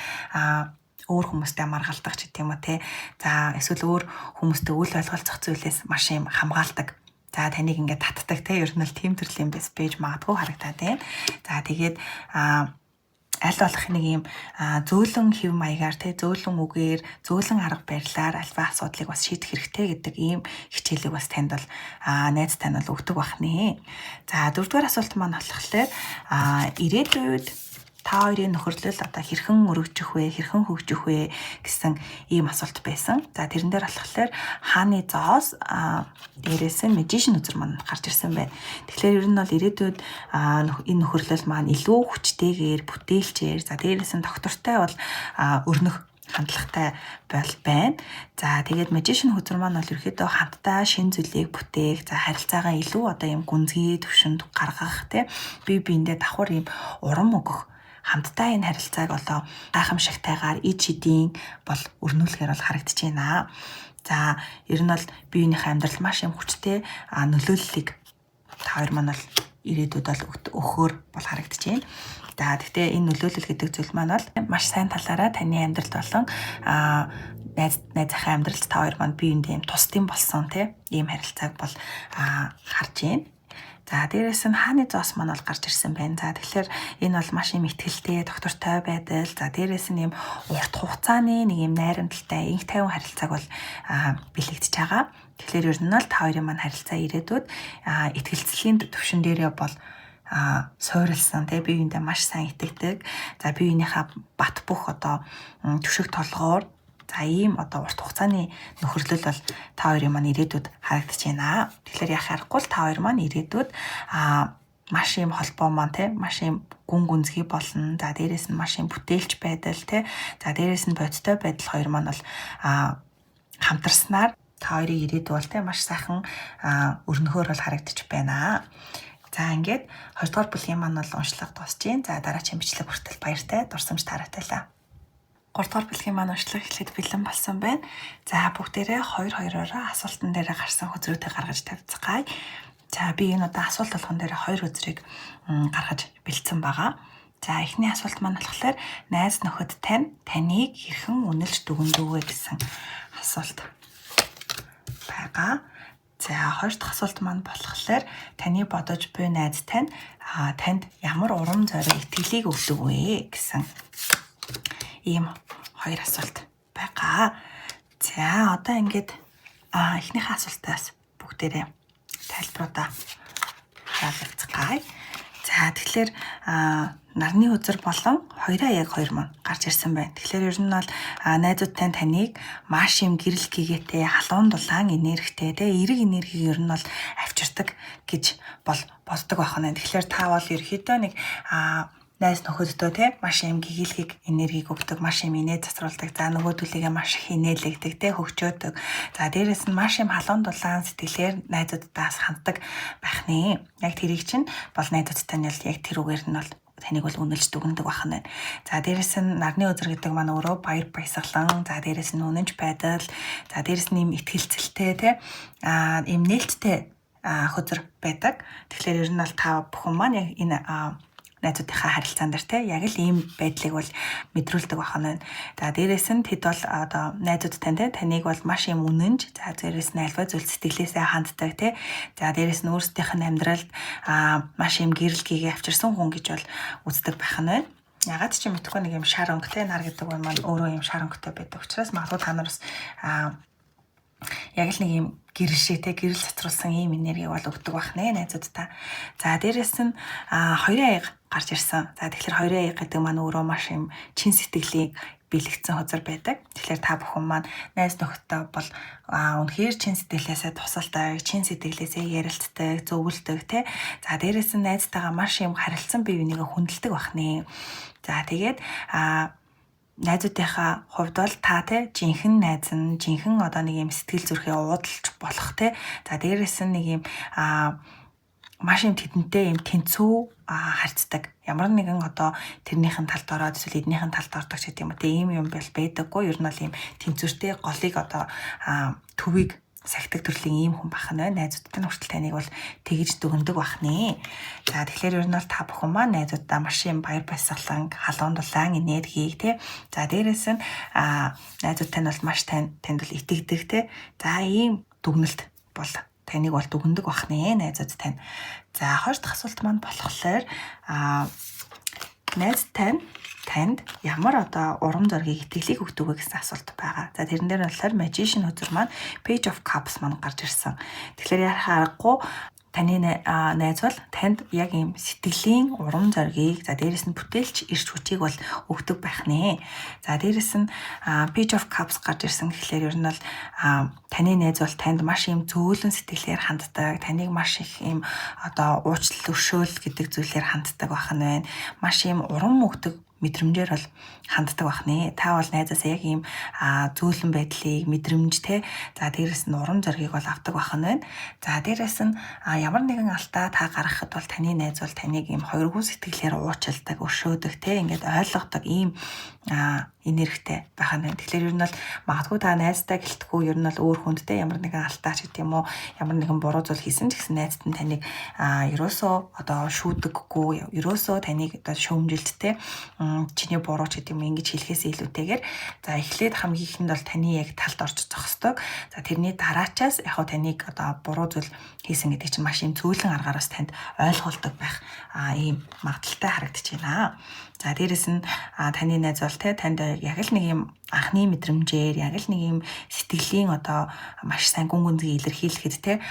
өөр хүмүүстэй маргалдах ч гэдэм үү За эсвэл өөр хүмүүстэй үл ойлголцох зүйлээс маш юм хамгаалдаг. За таныг ингээд татдаг ер нь л тийм төрлийн байж магадгүй харагдаад байна. За тэгээд аль болох нэг юм зөөлөн хэв маягаар зөөлөн үгээр, зөөлөн арга барилаар альва асуудлыг бас шийдэх хэрэгтэй гэдэг ийм хичээлийг бас танд бол найз тань бол өгдөг бах нэ. За 4-р асуулт маань болохоор ирээдүйд та хоёрын нөхөрлөл одоо хэрхэн өргөжих вэ, хэрхэн хөгжих вэ гэсэн ийм асуулт байсан. За тэрэн дээр болохоор хааны зоос дээрээс нь magician үзэр маань гарч ирсэн байна. Тэгэхээр ер нь бол ирээдүйд энэ нөхөрлөл маань илүү хүчтэйгээр, бүтээлчээр, за дээрээс нь доктортой бол өрнөх хандлагатай байна. За тэгээд magician хөзөр маань бол ерөөдөө хамтдаа шин зүйлийг бүтээх, за харилцаагаа илүү одоо юм гүнзгий төвшөнд гаргах бие биендээ давхар юм урам өгөх хамтдаа энэ харилцааг одоо гайхамшигтайгаар ид шидийн бол өрнүүлэхээр бол харагдаж байна. За ер нь бол биеийнхээ амьдрал маш юм хүчтэй нөлөөллийг та хоёр маань бол ирээдүйд бол өгөхөөр бол харагдаж байна. За гэхдээ энэ нөлөөлөл гэдэг зүйл маань бол маш сайн талаараа таны амьдралд болон найзынхаа амьдралд та хоёр маань биеиндээ юм тусдим болсон ийм харилцааг бол харж байна. За дээрээс нь хааны зоос маань бол гарч ирсэн байна. За тэгэхээр энэ бол маш юм ихтгэлтэй, доктортой байдал, за дээрээс нь юм урт хугацааны нэг юм найрамдалтай, инх тайван харилцааг бол бэлэгдэж байгаа. Тэгэхээр ер нь л та хоёрын маань харилцаа ирээдүйд итгэлцлийн төвшин дээрээ бол суурилсан бие биендээ маш сайн итгэдэг. За бие биенийхээ бат бөх одоо түшиг толгоор за ийм одоо урт хугацааны нөхөрлөл бол та хоёрын маань ирээдүйд харагдаж байна. Тэгэхээр яхаа аргагүй л та хоёр маань ирээдүйд маш юм холбоо маань маш юм гүн гүнзгий болно. За дээрээс нь маш юм бүтээлч байдал за дээрээс нь бодиттой байдал хоёр маань бол хамтарснаар та хоёрын ирээдүй бол маш сайхан өрнөхөөр бол харагдаж байна. За ингээд 2 дугаар бүлгийн маань бол уншлага дуусж байна. За дараагийн бичлэг хүртэл баяртай дурсамж таратайлаа. 3 дугаар бүлгийн маань уншлага эхлэхэд бэлэн болсон байна. За бүгдээрээ 2-2-ороо асуултан дээр гарсан хөзрүүдээ гаргаж тавьцгаая. За би энэ удаа асуулт болгон дээр 2 хөзрийг гаргаж бэлдсэн байгаа. За эхний асуулт маань болохоор найз нөхөд таныг хэрхэн үнэлж дүгнэдэг вэ гэсэн асуулт байгаа. За хоёр дахь асуулт маань болохоор таны бодож буй найз танд ямар урам зориг итгэлийг өгдөг вэ гэсэн ийм хоёр асуулт байгаа. За одоо ингээд эхнийхээ асуултаас бүгдээрээ тайлбаруудаа харуулцгаая. За тэгэхээр нарны үзэр болон хоёроо яг хоёр маань гарч ирсэн байна. Тэгэхээр ер нь бол найзуудтай таныг маш юм гэрэл гэгээтэй, халуун дулаан энергитэй, эерэг энергийг ер нь бол авчирдаг гэж боддог байна. Тэгэхээр та бол ерөөхдөө нэг найз нөхөддөө маш юм гэгээлхийг энергийг өгдөг, маш юм инээд засруулдаг. За нөгөөдөлийгээ маш их инээлэгдэг, хөгжөөдөг. За дээрэс нь маш юм халуун дулаан сэтгэлээр найзуудтаас ханддаг байх нэ. Яг тэрийг чинь бол найзуудтай нь яг тэр үгээр нь бол таныг бол үнэлж дүгнэдэг байна. За дээрэс нь нарны үзэр гэдэг маань өөрөө баяр баясгалан, за дээрэс нь үнэнч байдал, за дээрэс нь юм итгэлцэлтэй ийм нээлттэй хөзөр байдаг. Тэгэхээр ер нь бол та бүхэн маань яг энэ найзуудынхаа харилцаан дээр яг л ийм байдлыг бол мэдрүүлдэг байна. За дээрээс нь тэд бол одоо найзуудтай таныг бол маш юм үнэнж, за дээрээс нь альва зүйл сэтгэлээсээ ханддаг За дээрээс нь өөрсдийнх нь амьдралд маш юм гэрэл гэгээ авчирсан хүн гэж бол үздэг байна. Ягаад ч юм мэдхгүй нэг юм шар өнгөтэй нар гэдэг нь маань өөрөө юм шар өнгөтэй байдаг учраас магадгүй та нараас яг л нэг юм гэрэл шиг гэрэл цацруулсан ийм энерги бол өгдөг байна найзуудтай. За дээрээс нь хоёрын аяга гарч ирсэн. За тэгэхээр хоёрын аяга гэдэг маань өөрөө маш юм чин сэтгэлийг бэлэгдсэн хөзөр байдаг. Тэгэхээр та бүхэн маань найз нөхөдтэй бол үнэхээр чин сэтгэлээсээ тусалдаг, чин сэтгэлээсээ ярилцдаг, зөвлөдөг За дээрээс нь найзтайгаа маш юм харилцан бие бинийгээ хүндэлдэг байна. За тэгээд найзуудынхаа хувьд бол та жинхэнэ найз нь жинхэнэ одоо нэг юм сэтгэл зүрхээ уудалж болох За дээрээс нь нэг юм маш юм тэдэнтэй юм тэнцүү харьцдаг. Ямар нэгэн одоо тэрнийхэн талд ороод эсвэл эднийхэн талд ордог ч гэдэг юм уу. Ийм юм бол байдаггүй. Ер нь бол ийм тэнцвэртэй голыг одоо төвийг сахидаг төрлийн ийм хүн бахна. Найзуудтай хүртэл таныг бол тэгж дүгнэдэг бахны. За тэгэхээр ер нь бол та бүхэн маань найзуудаа маш юм баяр баясгалан, халуун дулаан энергийг За дээрээс нь найзуудтай нь бол маш танд бол итгэдэг За ийм дүгнэлт бол таныг бол дүгнэдэг бахны найзуудтай. За хоёр дахь асуулт маань болохоор найзтай танд ямар одоо урам зориг итгэлийг өгдөг вэ гэсэн асуулт байгаа. За тэрэн дээр нь болохоор Magician хөзөр маань Page of Cups маань гарч ирсэн. Тэгэхээр яхаа аргагүй таны найз бол танд яг ийм сэтгэлийн урам зоригийг за дээрэс нь бүтээлч ирч хүчийг бол өгдөг байх нэ. За дээрэс нь Page of Cups гарч ирсэн гэхлээр ер нь бол таны найз бол танд маш ийм зөөлөн сэтгэлээр ханддаг. Таныг маш их ийм одоо уучлал өршөөл гэдэг зүйлээр ханддаг байх нь байна. Маш ийм урам өгдөг мэдрэмжээр бол ханддаг байна. Та бол найзаасаа яг ийм зөөлөн байдлыг мэдрэмж За дээрэс нь урам зоригийг бол авдаг байна. За дээрэс нь ямар нэгэн алдаа та гаргахад бол таны найз бол таныг ийм хоёргүй сэтгэлээр уучилдаг, өршөөдөг ингээд ойлгодог ийм энергитэй байх нь. Тэгэхээр ер нь бол магадгүй та найзтай гэлтгүй ер нь бол өөр хүнд ямар нэгэн алдаа ч гэдэг юм уу, ямар нэгэн буруу зүйл хийсэн ч гэсэн найзд нь таныг ерөөсөө одоо шүүдэггүй, ерөөсөө таныг одоо шөөмжилт чиний буруу ч гэдэг юм ингэж хэлэхээс илүүтэйгээр за эхлээд хамгийн ихэнд бол таны яг талд орж зогсдог. За тэрний дараачаас яг таныг одоо буруу зүйл хийсэн гэдэг чинь маш юм зөөлөн аргаараас танд ойлгуулдаг байх ийм магадaltaй харагдаж байна. За дээрэс нь таны найз бол танд яг л нэг юм анхны мэдрэмжээр яг л нэг юм сэтгэлийн одоо маш сайн гүн гүнзгий илэрхийлэхэд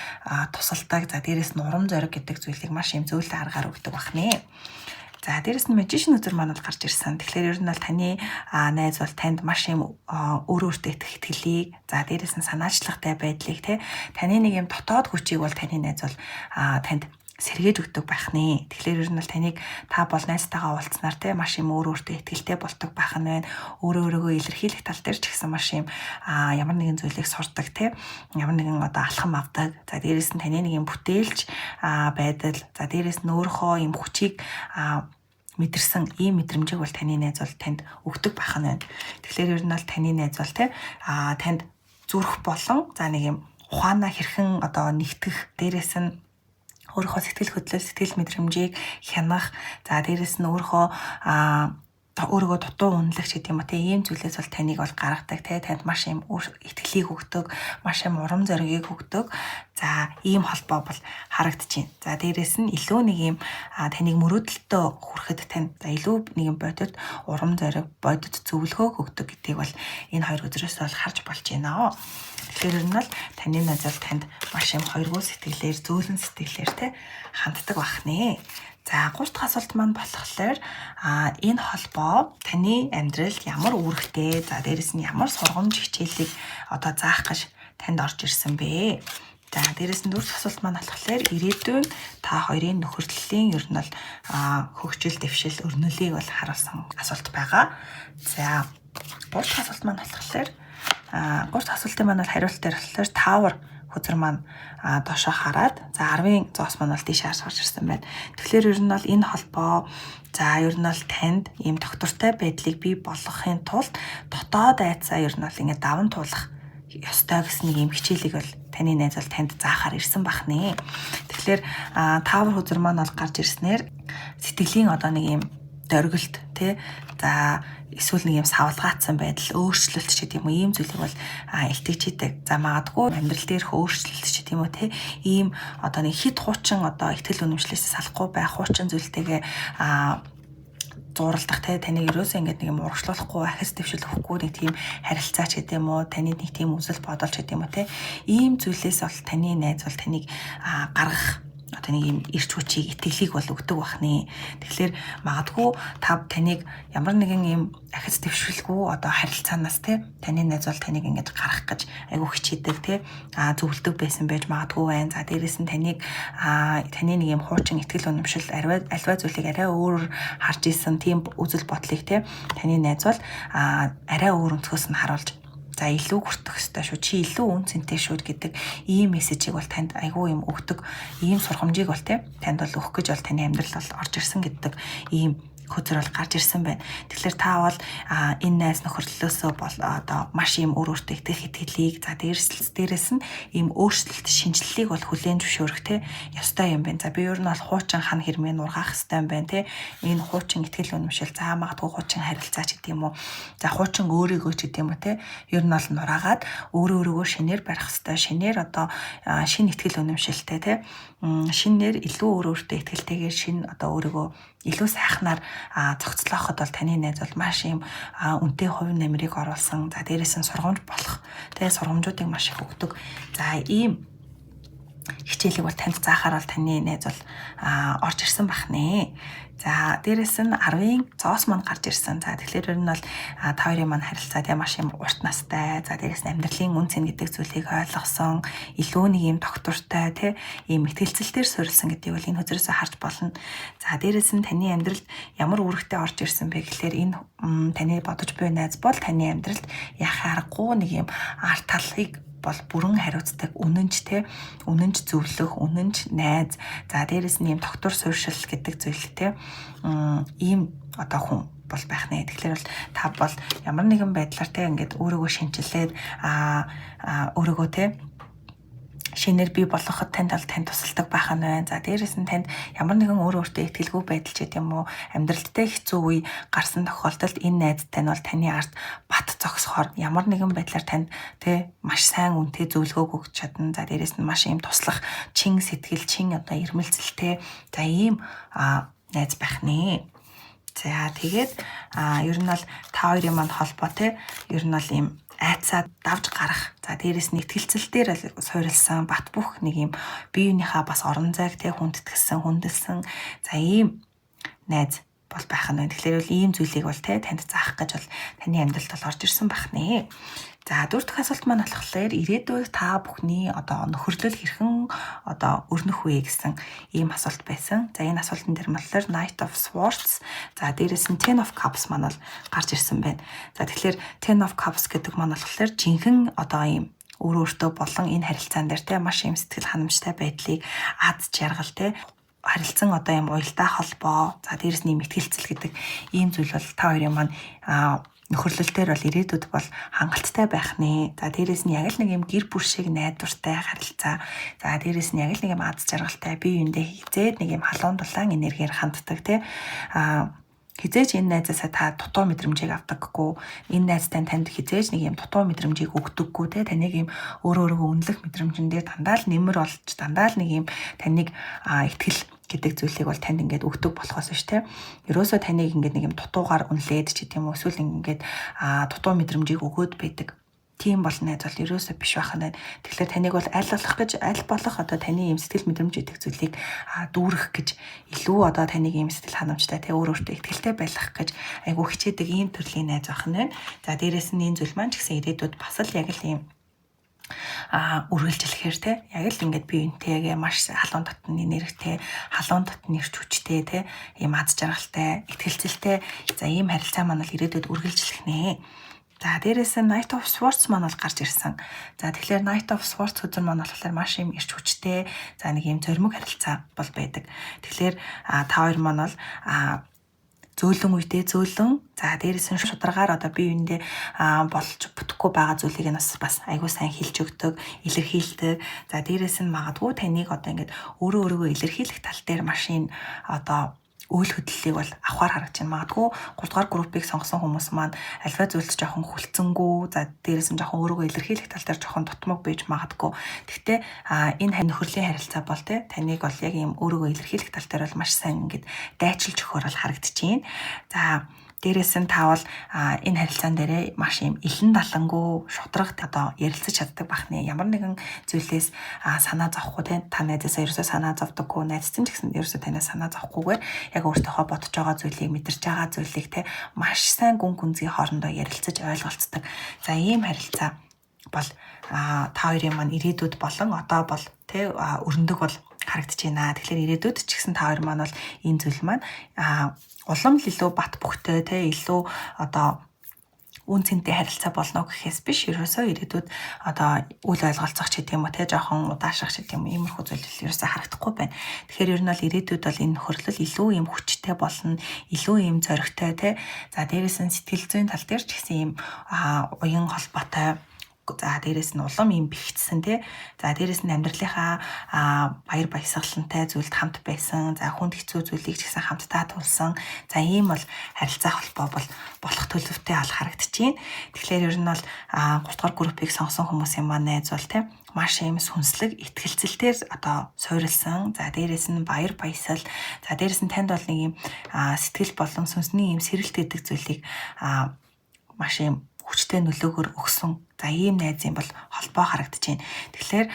тусалдаг. За дээрэс нь урам зориг гэдэг зүйлийг маш юм зөөлөн аргаар өгдөг бахнэ. За дээрэс нь Magician хөзөр маань бол гарч ирсэн. Тэгэхээр ер нь бол таны найз бол танд маш юм өөртөө итгэх итгэлийг, за дээрэс нь санаачлагтай байдлыг таны нэг юм дотоод хүчийг бол таны найз бол танд сэргээж өгдөг байх нэ. Тэгэхээр ер нь бол таныг та бол найзтайгаа уулзнаар маш юм өөртөө итгэлтэй болдог байх нь байна. Өөрөөгөө илэрхийлэх тал дээр ч гэсэн маш юм ямар нэгэн зүйлийг сурдаг ямар нэгэн одоо алхам авдаг. За дээрэс нь таны нэг юм бүтээлч байдал, за дээрэс нь өөрийнхөө юм хүчийг мэдэрсэн ийм мэдрэмжийг бол таны найз бол танд өгдөг байх нь байна. Тэгэхээр ер нь бол таны найз бол танд зүрх болон за нэг юм ухаанаа хэрхэн одоо нэгтгэх дээрээс нь өөрийнхөө сэтгэл хөдлөл, сэтгэл мэдрэмжийг хянах, за дээрэс нь өөрийгөө дутуу үнэлэх гэдэг юм уу те ийм зүйлээс бол таныг бол гаргадаг те танд маш юм итгэлийг өгдөг, маш юм урам зоригийг өгдөг. За ийм холбоо бол харагдчихээн. За дээрэс нь илүү нэг юм таныг мөрөөдөлтөө хүрэхэд танд илүү нэг юм бодит урам зориг, бодит зөвлөгөө өгдөг гэдгийг бол энэ хоёр үзрээс бол харж болж байна. Тэгэхээр ер нь бол таны назар танд маш юм хоёргоо сэтгэлээр, зөөлөн сэтгэлээр те ханддаг бахнэ. За 3 дахь асуулт маань болохоор энэ холбоо таны амьдралд ямар үүрэгтэй, за дээрэс нь ямар сургамж хичээлийг одоо заах гэж танд орж ирсэн бэ? За дээрэс нь 4 дахь асуулт маань болохоор ирээдүйн та хоёрын нөхөрлөлийн ер нь бол хөгжил, дэвшил, өрнөлийг бол харуулсан асуулт байгаа. За 3 дахь асуулт маань болохоор 3 дахь асуултын маань бол хариулт дээр болохоор Tower хөзөр маань доошоо хараад за 10-ын зоос маань бол тийш харж ирсэн байна. Тэгэхээр ер нь бол энэ холбоо за ер нь бол танд ийм доктортой байдлыг бий болгохын тулд дотоод айцаа ер нь бол ингэ даван туулах ёстой гэсэн нэг юм хичээлийг бол таны найз бол танд заахаар ирсэн бахнэ. Тэгэхээр Tower хөзөр маань бол гарч ирснээр сэтгэлийн одоо нэг юм дөргөлт тий за эсвэл нэг юм савлгаатсан байдал өөрчлөлт ч гэдэг юм уу ийм зүйлийг бол илтгэжийдэг. За магадгүй амьдрал дээрх өөрчлөлт ч гэдэг юм уу те ийм одоо нэг хит хуучин одоо ихтгэл үнэмшлээс салахгүй байх хуучин зүйлтэйгээ зууралдах те таны ерөөсөө ингээд нэг юм урагшлуулахгүй ахис дэвшил өгөхгүй нэг тийм харилцаа ч гэдэг юм уу таны нэг тийм үзэл бодол ч гэдэг юм уу те ийм зүйлээс бол таны найз бол таныг гаргах одоо нэг юм ирч хүчийг итгэлийг бол өгдөг бахнэ. Тэгэхээр магадгүй таныг ямар нэгэн юм ахиц дэвшилгүй одоо харилцаанаас те таны найз бол таныг ингэж гарах гэж айгүй хичээдэг те зөвлөдөг байсан байж магадгүй байна. За дээрэс нь таны нэг юм хуучин итгэл үнэмшил альва зүйлийг арай өөр харж исэн тийм үзэл бодлыг те таны найз бол арай өөр өнцгөөс нь харуулж за илүү хүртэх ёстой шүү. Чи илүү үн цэнтэй шүү гэдэг ийм мессежийг бол танд айгүй юм өгдөг. Ийм сургамжийг бол танд бол өгөх гэж бол таны амьдрал бол орж ирсэн гэдэг ийм хөзөр бол гарч ирсэн байна. Тэгэхээр та бол энэ найз нөхөрлөлөөсөө бол одоо маш юм өөр өөртөө итгэх итгэлийг за дээрэс нь ийм өөрчлөлт шинжлэлийг бол хүлээн зөвшөөрөх те ёстой юм байна. За би ер нь бол хуучин хан хэрмээ нургаах ёстой юм байна те. Энэ хуучин итгэл үнэмшил за магадгүй хуучин харилцаа ч гэдэг юм уу. За хуучин өөрийгөө ч гэдэг юм уу те. Ер нь бол нураагаад өөрийгөө шинээр барих ёстой. Шинээр одоо шинэ итгэл үнэмшилтэй те. Шинээр илүү өөр өөртөө итгэлтэйгээр шинэ одоо өөрийгөө илүү сайхнаар зохицлооход бол таны найз бол маш юм үнэтэй хувь нэмрийг оруулсан. За дээрээс нь сургамж болох. Тэгээ сургамжуудыг маш их өгдөг. За ийм хичээлийг бол танд заахаар бол таны найз бол орж ирсэн бахнэ. За дээрээс нь 10-ын зоос маань гарч ирсэн. За тэгэхээр ер нь бол та хоёрын маань харилцаа тийм маш юм урт настай. За дээрээс нь амьдралын үн цэн гэдэг зүйлийг ойлгосон, илүү нэг юм доктортой тийм ийм мэтгэлцэлээр суурилсан гэдгийг бол энэ хөзрөөсөө харж болно. За дээрээс нь таны амьдралд ямар үүрэгтэй орж ирсэн бэ гэхээр энэ таны бодож буй найз бол таны амьдралд яхаа аргагүй нэг юм арт талхыг бол бүрэн хариуцдаг үнэнч зөвлөх, үнэнч найз. За дээрэс нь ийм доктор суурьшил гэдэг зүйлтэй ийм одоо хүн бол байх нэ. Тэгэхээр бол та бол ямар нэгэн байдлаар ингээд өөрийгөө шинчилээд өөрийгөө шинээр бий болгоход танд тусалдаг байх нь байна. За дээрэс нь танд ямар нэгэн өөртөө итгэлгүй байдал ч гэдэм үү амьдралдаа хэцүү үе гарсан тохиолдолд энэ найзтай нь бол таны ард бат зогсохоор ямар нэгэн байдлаар танд маш сайн үнэтэй зөвлөгөөг өгч чадна. За дээрэс нь маш юм туслах чин сэтгэл, чин одоо ирмэлцэлтэй за ийм найз байх нэ. За тэгээд ер нь бол та хоёрын манд холбоо ер нь бол ийм айцаа давж гарах. За дээрэс нь итгэлцэлтээр суурилсан бат бөх нэг юм биеийнхаа бас орон зайг хүндэтгсэн, хүндэлсэн за ийм найз бол байх нь. Тэгэхээр бол ийм зүйлийг бол танд заах гэж бол таны амьдралд бол орж ирсэн байх нэ. За дөрөв дэх асуулт маань болохоор ирээдүйд та бүхний одоо нөхөрлөл хэрхэн одоо өрнөх вэ гэсэн ийм асуулт байсан. За энэ асуултан дээр болохоор Knight of Swords за дээрэс нь Ten of Cups маань бол гарч ирсэн байна. За тэгэхээр Ten of Cups гэдэг маань болохоор жинхэнэ одоо ийм өөртөө болон энэ харилцаан дээр маш юм сэтгэл ханамжтай байдлыг аз жаргал харилцан одоо юм уялдаа холбоо за дээрэс нь мэтгэлцэл гэдэг ийм зүйл бол та хоёрын маань нөхөрлөлтөөр бол ирээдүйд бол хангалттай байх нэ. За дээрэс нь яг л нэг юм гэр бүл шиг найдвартай харилцаа. За дээрэс нь яг л нэг юм аз жаргалтай бие биендээ хизээд нэг юм халуун дулаан энергиэр ханддаг тий. Хизээж энэ найзаасаа та дутуу мэдрэмжийг авдаггүй. Энэ найзтай танд хизээж нэг юм дутуу мэдрэмжийг өгдөггүй те. Таныг юм өөрөөгөө үнэлэх мэдрэмжэндээ дандаа л нэмэр болж дандаа л нэг юм таныг ихтгэл гэдэг зүйлийг бол танд ингээд өгдөг болохоос биш те. Ерөөсөө таныг ингээд нэг юм дутуугаар үнэлээд ч гэдэм үү эсвэл ингээд дутуу мэдрэмжийг өгөөд байдаг. Тийм бол найз бол ерөөсөө биш байх нь. Тэгэхээр таныг бол аль болох одоо таны юм сэтгэл мэдрэмж идэх зүйлийг дүүрэх гэж илүү одоо таныг юм сэтгэл ханамжтай те өөртөө ихтгэлтэй байх гэж айгу хичээдэг ийм төрлийн найз байх нь. За дээрэс нь энэ зүйл маань ч гэсэн ирээдүйд бас л яг л ийм үргэлжлэхээр те яг л ингээд бие биентэйгээ маш халуун татны нэрхтэй халуун татны ирч хүчтэй те ийм аз жаргалтай ихтгэлцэлтэй за ийм харилцаа маань бол ирээдүйд үргэлжлэх нэ. За дээрээс нь Night of Swords маань бол гарч ирсэн. За тэгэхээр Night of Swords үзэр маань болохоор маш юм ирч хүчтэй за нэг юм зоримог харилцаа бол байдаг. Тэгэхээр та хоёр маань бол зөөлөн үедээ зөөлөн за дээрээс нь шударгаар одоо бие биендээ болж бүтэхгүй байгаа зүйлийг нь бас айгуу сайн хэлж өгдөг, илэрхийлдэг. За дээрээс нь магадгүй таныг одоо ингээд өөрөөгөө илэрхийлэх тал дээр машин одоо үйл хөдлөлийг бол авахар харагдаж байна. Магадгүй 3 дугаар группийг сонгосон хүмүүс маань альва зүйлд жоохон хүлцэнгүү, за дээрээс нь жоохон өөрийгөө илэрхийлэх тал дээр жоохон дутмаг байж магадгүй. Гэхдээ энэ нөхөрлийн харилцаа бол таныг бол яг юм өөрийгөө илэрхийлэх тал дээр бол маш сайн ингээд дайчилж өгөхөр бол харагдаж байна. За дээрээс нь таавал энэ харилцаан дээрээ маш юм илэн далангуу шудрагт одоо ярилцаж чаддаг бахны ямар нэгэн зүйлээс санаа зовхгүй та найзаасаа ерөөсөө санаа зовдоггүй найзсан ч гэсэн ерөөсөө танаас санаа зовхгүйгээр яг өөртөөхөө бодож байгаа зүйлийг мэдэрч байгаа зүйлийг маш сайн гүн гүнзгий хоорондоо ярилцаж ойлголцдог. За ийм харилцаа бол та хоёрын маань ирээдүйд болон одоо бол өрнөдөг бол харагдаж байна. Тэгэхээр ирээдүйд ч гэсэн та хоёр маань бол энэ зүйл маань улам л илүү бат бөхтэй илүү одоо үн цэнтэй харилцаа болно гэхээс биш ерөөсөө ирээдүйд одоо үл ойлголцох ч гэдэм үү жоохон удаашрах ч гэдэм үү иймэрхүү зүйл ерөөсөө харагдахгүй байна. Тэгэхээр ер нь бол ирээдүйд бол энэ нөхөрлөл илүү юм хүчтэй болно, илүү юм зоригтой за дээрээс нь сэтгэл зүйн тал дээр ч гэсэн юм уян холбоотой за дээрээс нь улам юм бэхжсэн за дээрээс нь амьдралынхаа баяр баясгалантай зүйлд хамт байсан за хүнд хэцүү зүйлийг ч гэсэн хамтдаа тулсан за ийм бол харилцаа холбоо бол болох төлөвтэй ал харагдаж байна. Тэгэхээр ер нь бол 3 дугаар группийг сонгосон хүмүүсийн маань найз бол маш юм сүнслэг итгэлцэлтээр одоо суурилсан за дээрээс нь баяр баясгал за дээрээс нь танд бол нэг юм сэтгэл болон сүнсний юм сэрэлт гэдэг зүйлийг маш юм хүчтэй нөлөөгөөр өгсөн. За ийм найзын бол холбоо харагдаж байна. Тэгэхээр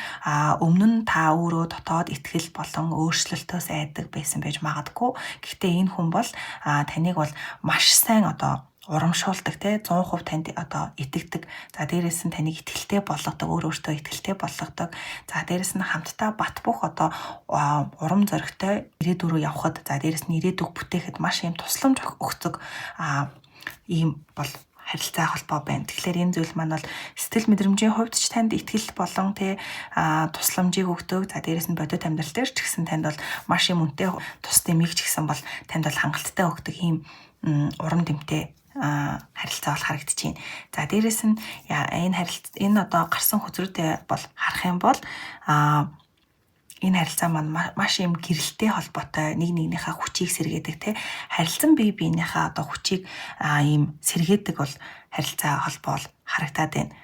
өмнө нь та өөрөө дотоод итгэл болон өөрчлөлтөөс айдаг байсан байж магадгүй. Гэхдээ энэ хүн бол таныг бол маш сайн одоо урамшуулдаг 100% танд одоо итгэдэг. За дээрээс нь таныг итгэлтэй болгодог, өөртөө итгэлтэй болгодог. За дээрээс нь хамтдаа бат бөх одоо урам зоригтой ирээдүрөө явхад за дээрээс нь ирээдүг бүтээхэд маш юм тусламж өгдөг ийм бол харилцаа холбоо байна. Тэгэхээр энэ зүйл маань бол сэтгэл мэдрэмжийн хувьд ч танд итгэл болон тусламжийг өгдөг. За дээрээс нь бодит амьдрал дээр ч гэсэн танд бол маш юм үнэтэй тус дэмийг ч гэсэн бол танд бол хангалттай өгдөг ийм урам дэмтэй харилцаа бол харагдаж байна. За дээрээс нь энэ одоо гарсан хөзрүүдээ бол харах юм бол энэ харилцаа маань маш юм гэрэлтэй холбоотой нэг нэгнийхээ хүчийг сэргээдэг харилцан бие биенийхээ одоо хүчийг ийм сэргээдэг бол харилцаа холбоо харагдаад байна.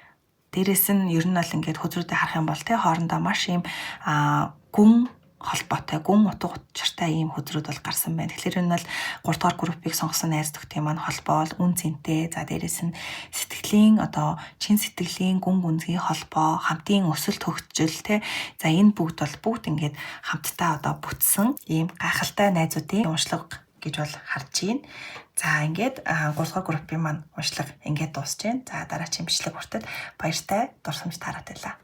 Дээрээс нь ер нь бол ингээд хөзрүүдээ харах юм бол хоорондоо маш ийм гүн холбоотой гүн утга учиртай ийм хөзрүүд бол гарсан байна. Тэгэхээр энэ бол 3 дугаар группийг сонгосон найз нөхдийн маань холбоо бол үн цэнтэй. За дээрээс нь сэтгэлийн одоо чин сэтгэлийн гүн гүнзгий холбоо, хамтын өсөлт хөгжил за энэ бүгд ингээд хамтдаа одоо бүтсэн ийм гайхалтай найзуудын уншлага гэж бол харж байна. За ингээд 3 дугаар группийн маань уншлага ингээд дуусж байна. За дараагийн бичлэг хүртэл баяртай дурсамж таарат байлаа.